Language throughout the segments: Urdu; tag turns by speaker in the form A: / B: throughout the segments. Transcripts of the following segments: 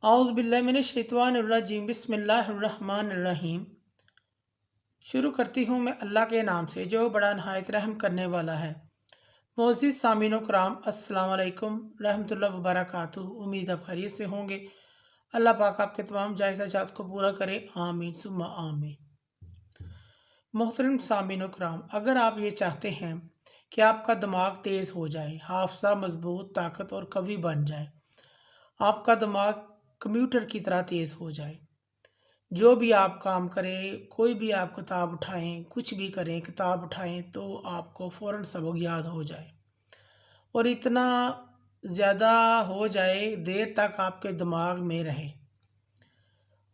A: اعوذ باللہ من الشیطان الرجیم بسم اللہ الرحمن الرحیم۔ شروع کرتی ہوں میں اللہ کے نام سے جو بڑا نہایت رحم کرنے والا ہے۔ معزز سامعین و کرام، السلام علیکم رحمۃ اللہ وبرکاتہ۔ امید آپ خیریت سے ہوں گے۔ اللہ پاک آپ کے تمام جائز حاجات کو پورا کرے، آمین ثم آمین۔ محترم سامعین و کرام، اگر آپ یہ چاہتے ہیں کہ آپ کا دماغ تیز ہو جائے، حافظہ مضبوط، طاقت اور قوی بن جائے، آپ کا دماغ کمپیوٹر کی طرح تیز ہو جائے، جو بھی آپ کام کریں، کوئی بھی آپ کتاب اٹھائیں، کچھ بھی کریں، کتاب اٹھائیں تو آپ کو فوراً سبق یاد ہو جائے، اور اتنا زیادہ ہو جائے دیر تک آپ کے دماغ میں رہے،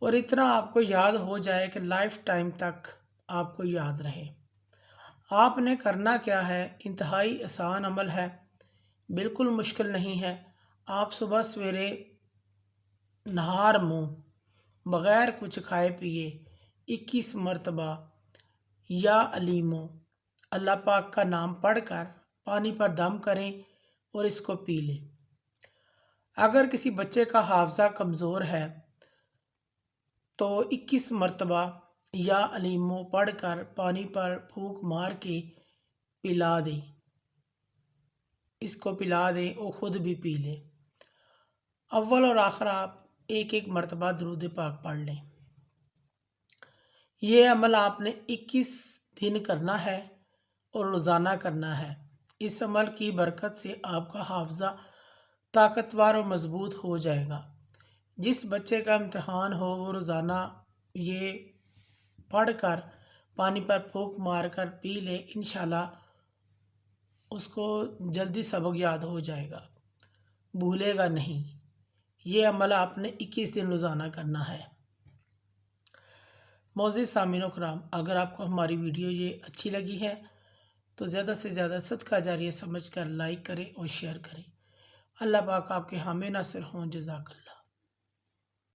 A: اور اتنا آپ کو یاد ہو جائے کہ لائف ٹائم تک آپ کو یاد رہے۔ آپ نے کرنا کیا ہے؟ انتہائی آسان عمل ہے، بالکل مشکل نہیں ہے۔ آپ صبح سویرے نہار منہ بغیر کچھ کھائے پیے 21 مرتبہ یا علیمو اللہ پاک کا نام پڑھ کر پانی پر دم کریں اور اس کو پی لیں۔ اگر کسی بچے کا حافظہ کمزور ہے تو 21 مرتبہ یا علیمو پڑھ کر پانی پر پھونک مار کے پلا دیں، اس کو پلا دیں اور خود بھی پی لیں۔ اول اور آخر آپ ایک ایک مرتبہ درود پاک پڑھ لیں۔ یہ عمل آپ نے 21 دن کرنا ہے اور روزانہ کرنا ہے۔ اس عمل کی برکت سے آپ کا حافظہ طاقتور اور مضبوط ہو جائے گا۔ جس بچے کا امتحان ہو وہ روزانہ یہ پڑھ کر پانی پر پھونک مار کر پی لے، انشاءاللہ اس کو جلدی سبق یاد ہو جائے گا، بھولے گا نہیں۔ یہ عمل آپ نے 21 دن روزانہ کرنا ہے۔ معزز سامعین و کرام، اگر آپ کو ہماری ویڈیو یہ اچھی لگی ہے تو زیادہ سے زیادہ صدقہ جاریہ سمجھ کر لائک کریں اور شیئر کریں۔ اللہ پاک آپ کے حامی ناصر ہوں۔ جزاک اللہ۔